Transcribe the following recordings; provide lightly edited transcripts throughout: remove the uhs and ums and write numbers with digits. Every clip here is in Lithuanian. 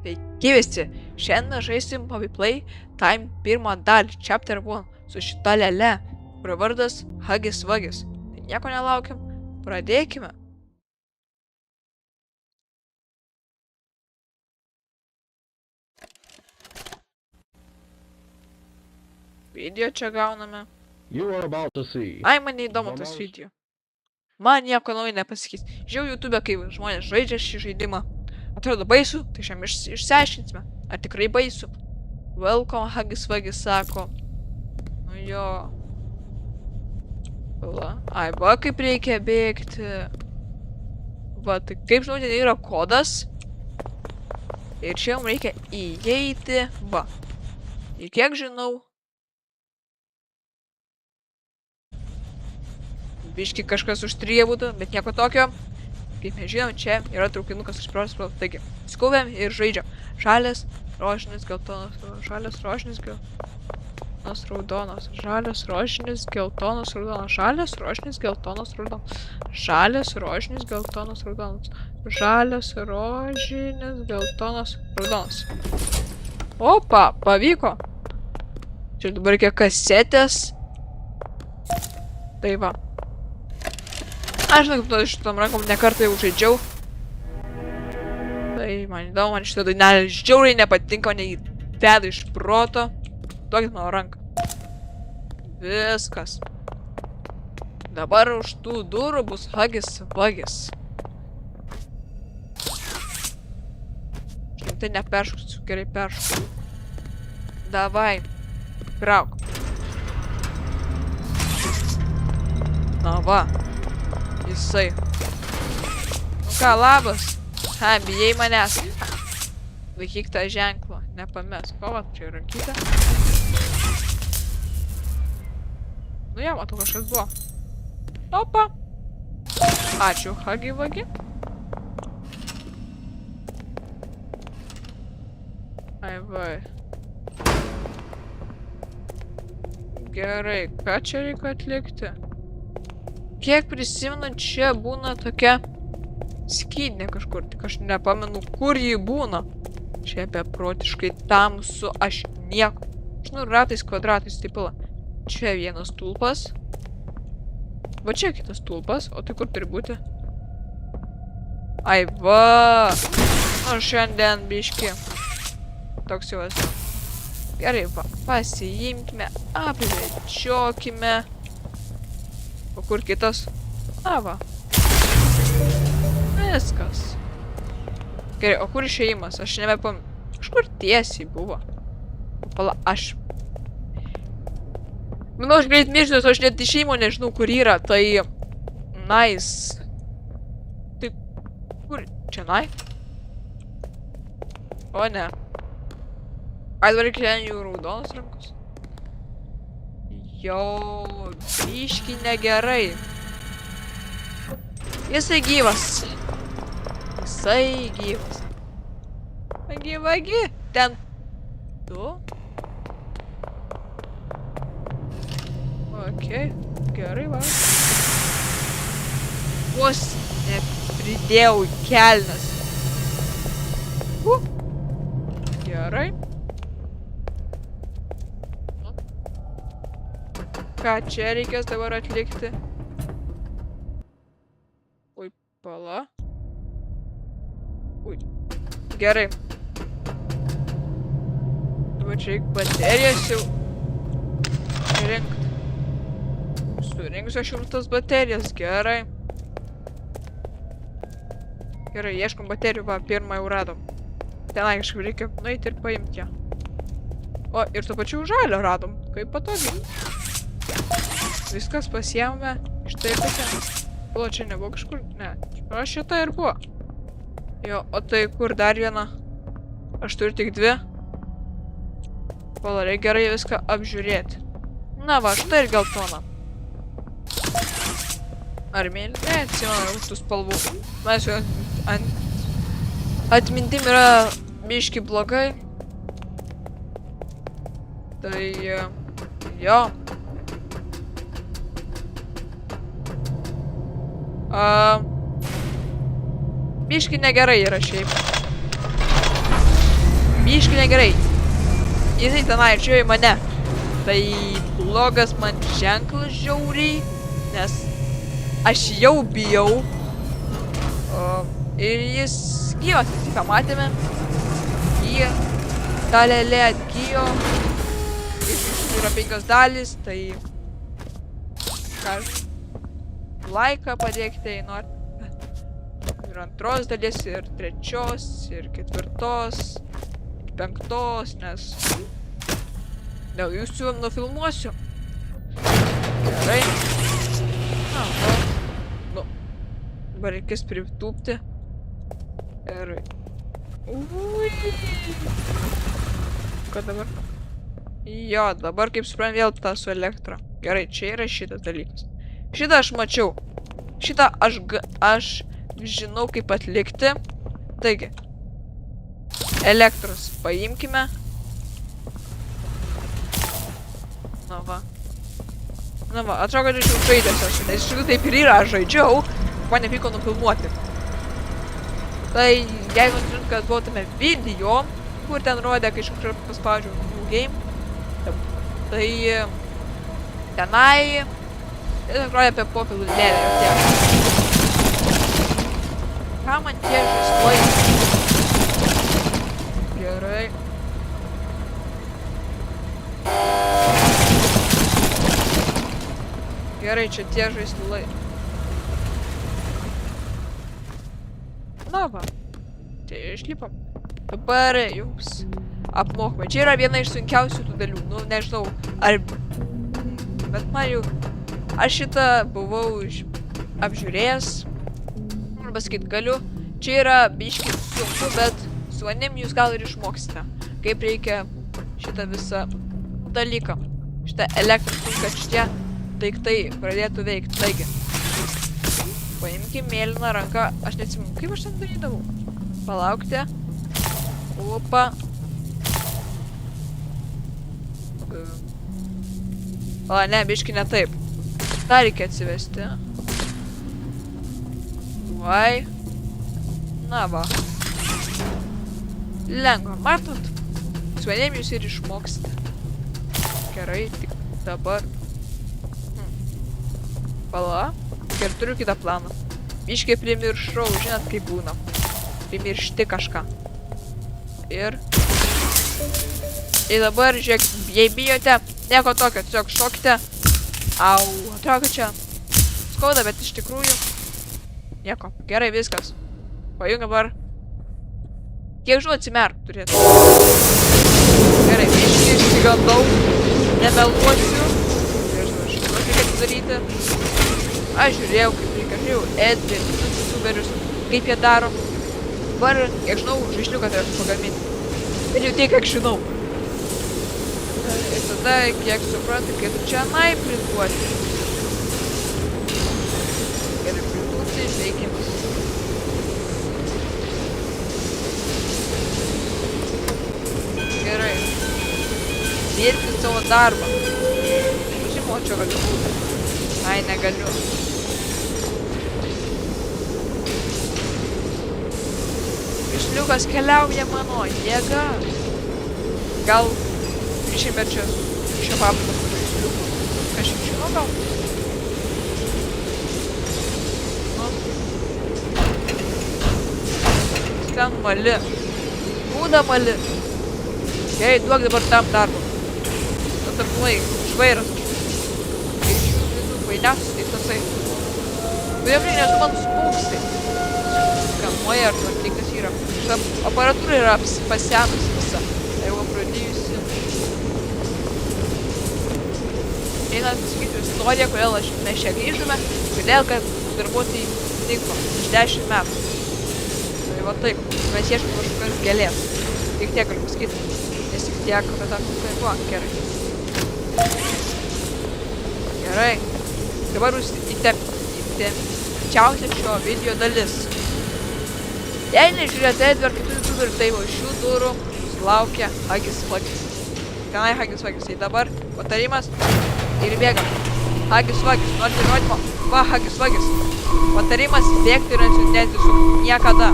Sveiki visi, šiandien žaisim Hobby Play Time pirmą dalį, Chapter 1, su šita lele, kurio vardas Hugis Wugis. Tai nieko nelaukiam, pradėkime. Video čia gauname. Ai, man neįdomu tas video. Man nieko naujo nepasakys. Žiūrėjau YouTube, kai žmonės žaidžia šį žaidimą. Atrodo baisu, tai šiandien išsiaiškinsime. Ar tikrai baisu? Welcome, Hugis Wugis sako. Nu jo. Va. Ai, va kaip reikia bėgti. Va, tai kaip žinau, ten yra kodas. Ir čia jums reikia įeiti. Va. Ir kiek žinau. Biški kažkas užtryja būtų, bet nieko tokio. Kaip mes žinom, čia yra traukinukas užsprostas. Taigi, skubėm ir žaidžiam. Žalias, rožinis, geltonas, žalias, rožinis, geltonas, raudonas, žalias, rožinis, geltonas, raudonas, žalias, rožinis, geltonas, raudonas, žalias, rožinis, geltonas, raudonas, žalias, rožinis, geltonas, raudonas. Opa, pavyko. Čia dabar reikia kasetės. Tai va. Aš žinau, kad šitam rankom nekartą jau žaidžiau. Tai man įdomu, man šitą dainelę žiauriai nepatinka, mane jį veda iš proto. Duokit mano ranką. Viskas. Dabar už tų durų bus Hugis Wugis. Šimtai neperšoksiu, gerai peršoksiu. Davai, krauk. Na va. Jisai. Nu ką, labas. Ha, bijai manęs. Laikyk tą ženklą, nepames. O, va, čia rankytė. Nu, ja, matau, kažkas buvo. Opa. Ačiū, Hugis Wugis. Ai, vai. Gerai, ką čia reikia atlikti? Kiek prisimenu, čia būna tokia skydinė kažkur, tik aš nepamenu, kur ji būna. Čia beprotiškai tamsu, aš nieko. Žinau, ratais, kvadratais, taip pila. Čia vienas stulpas. Va čia kitas stulpas, o tai kur turi būti? Ai va. Nu, šiandien biški. Toks jau esu. Gerai, va, pasiimkime, apivečiokime. O kur kitas? A, va. Viskas. Gerai, o kur išėjimas? Aš nebepam... Kažkur tiesiai buvo. Pala, aš... Manau, aš greit mirštas, aš net išėjimo nežinau, kur yra. Tai... Nice. Tai... Kur? Čia nai? O, ne. Ai, dabar reikia jų raudonas rankos. Jo, biški negerai. Jisai gyvas. Jisai gyvas. Vagi, vagi. Ten. Tu. Okei. Gerai, va. Vos nepridėjau kelnes. Gerai. Ką čia reikės dabar atlikti? Ui, pala. Ui. Gerai. Dabar čia reikia baterijas jau rinkti. Surinksiu aš jums tas baterijas, gerai. Gerai, ieškom baterijų, va, pirmą jau radom. Tenai kažkaip reikia nueiti ir paimti ją. O, ir tuo pačiu žalio radom, kaip patogiai. Viskas pasiėmame iš tai pasiėmės. O, čia nebuvo kažkur? Ne. O, šita ir buvo. Jo, o tai kur dar viena? Aš turiu tik dvi. Pala, reikia gerai viską apžiūrėti. Na va, štai ir geltona. Ar mėlyna? Ne, atsimenu už tų spalvų. Mes jau atmintim yra biški blogai. Tai... Jo. Biški negerai yra šiaip. biški negerai. Jisai tenai žiūrėjo į mane. Tai blogas man ženklas žiauriai, nes aš jau bijau. Ir jis gyvas, visi ką matėme. Jį dalelė atgyjo. Iš visų yra 5 dalys, tai laiką padėkite, jei norite. Ir 2 dalies, ir 3, ir 4, ir 5, nes dėl jūsų nufilmuosiu. Gerai. Na, nu. Dabar reikės pritūpti. Ir... Ui. Ką dabar? Jo, dabar kaip suprantu vėl tą su elektra. Gerai, čia yra šitas dalykas. Šitą aš mačiau. Šitą aš žinau kaip atlikti. Taigi. Elektros paimkime. Na va. Na va, atrodo, kad aš jau žaidęs esu, nes iš tikrųjų taip ir yra, aš žaidžiau, man nepyko nufilmuoti. Tai jeigu norint, kad buvo tame video, kur ten rodė, kai iš kažkur paspaudžiau New Game, tai tenai tiesiog rodė apie popilų lėlę ir tiek. Ką man tie žaislai? Gerai. Gerai, čia tie žaislai. Na va. Čia išlipam. Dabar jums apmokome. Čia yra viena iš sunkiausių tų dalių. Nu, nežinau, ar... Bet man jau... Aš šitą buvau apžiūrėjęs. Noriu pasakyti, galiu. Čia yra biški sunku, bet su manim jūs gal ir išmoksite. Kaip reikia šitą visą dalyką. Šitą elektrą, kad šitie daiktai pradėtų veikti. Taigi, paimkim mėlyną ranką. Aš neatsimenu, kaip aš ten darydavau. Palaukite. Opa. O, ne, biški ne taip. Tą reikia atsivesti. Vai. Na va. Lengva, matot? Su manimi jūs ir išmoksite. Gerai, tik dabar. Pala. Ir turiu kitą planą. Biškai primiršau, žinot kaip būna. Primiršti kažką. Ir dabar, žiūrėk, jei bijote, nieko tokio, tiesiog šokite. Au, atrodo, kad čia skauda, bet iš tikrųjų nieko. Gerai, viskas. Pajungiam dabar. Kiek žinau, atsimerk turėtų. Gerai, biškai išsigandau. Nemeluosiu. Nežinau, aš žinau, kaip daryti. Aš žiūrėjau, kaip reikia, žiūrėjau Edri, visus youtuberius, kaip jie daro. Dabar, kiek žinau, žaisliuką turėtų pagaminti. Bet jau tiek, kiek žinau. Ir tada, kiek suprantu, kaip čia printuoti. Gerai, printuoti, veikimas. Gerai. Dirbti savo darbą. Žinočiau, kad būtų. Ai, negaliu. Žaisliukas keliauja mano jėga. Gal grįžime čia šio paprastos žaisliukų. Kažkaip žinau gal. Ten mali. Būda mali. Gerai, duok dabar tam darbą. Tarpumai, žvairas. Vainiausias, tai tasai. Kodėl nesu man spūkstai. Skanuoja ar tvarkingas yra. Šitą aparatūra yra pasenusi visa. Jau apradėjusi. Einant pasakyti istoriją, kodėl mes čia grįžome. Kodėl, kad darbuotojai dingo iš 10 metų. Tai va taip, mes ieškome kažkokios gėlės. Tik tiek galiu pasakyti. Nes tik tiek, kad tą tai buvo. Gerai. Gerai. Dabar jūs įtempčiausia šio video dalis. Jei nežiūrėjote Edgar kitų youtuberių, tai va šių durų laukia Hagis Vagis. Tenai Hagis Vagis. Tai dabar patarimas ir bėgam. Hagis Vagis. Norite įrodymo? Va, Hagis Vagis. Patarimas bėgti ir nesutinėti su niekada.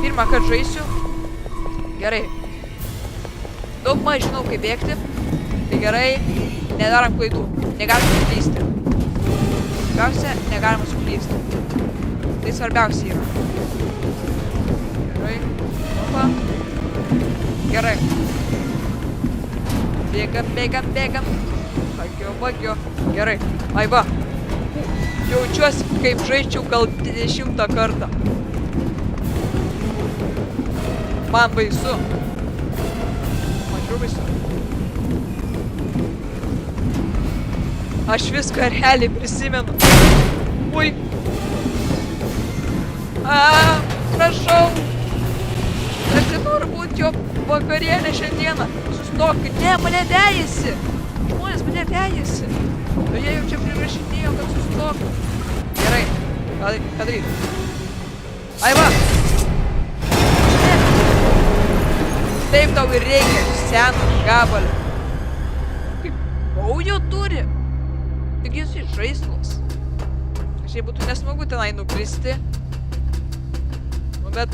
Pirmą kartą žaisiu. Gerai. Daug maž žinau, kaip bėgti. Tai gerai, nedarom klaidų. Negalime suklysti. Svarbiausia, negalima suklysti. Tai svarbiausia yra. Gerai. Opa. Gerai. Bėgam. Vagiu. Gerai. Ai va. Jaučiuosi, kaip žaidžiau gal 20 kartą. Man baisu. Baisu. Aš viską realiai prisimenu. Ui. Prašau. Aš nenoriu būti jo vakarienė šiandieną. Sustokit. Ne, mane vejasi. Žmonės mane vejasi. O jie jau čia prirašinėjo, kad sustokit. Gerai. Ką daryti? Ai va. Taip tau ir reikia, seną gabalį. Kaip naujo turi. Tik jis iš žaislas. Šiaip būtų nesmagu tenai nukristi. Nu, bet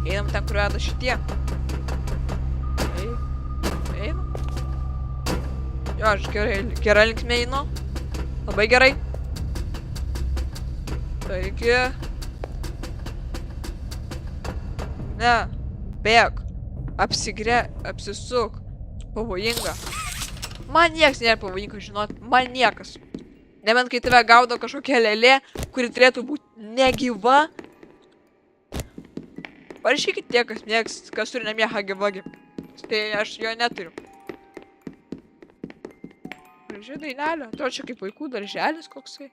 einam ten, kur veda šitie. Einam. Jo, aš gerai linkme einu. Labai gerai. Taigi. Ne, bėg. Apsisuk. Pavojinga. Man nieks nėra pavojinga, žinot. Man niekas. Nebent kai tave gaudo kažkokia lėlė, kuri turėtų būti negyva. Parašykit tie, kas turi namie hagi-vagi. Tai aš jo neturiu. Graži dainelė. Atrodo čia kaip vaikų darželis koksai.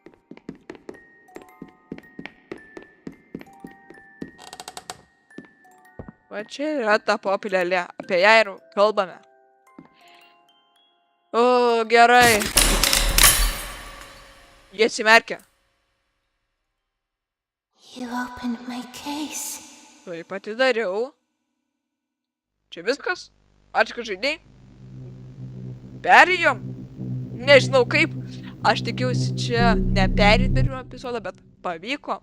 Va čia yra ta popilėlė. Apie ją ir kalbame. O, gerai. Jie atsimerkia. Taip atidariau. Čia viskas? Ačiū, kad žaidėjai. Perėjom. Nežinau kaip. Aš tikiausi čia neperėti per pirmą epizodą, bet pavyko.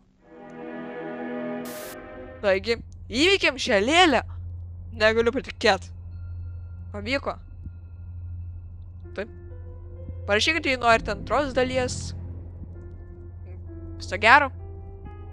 Taigi, įveikėm šią lėlę. Negaliu patikėti. Pavyko. Taip. Parašykite, jei norite antros dalies. Viso gero.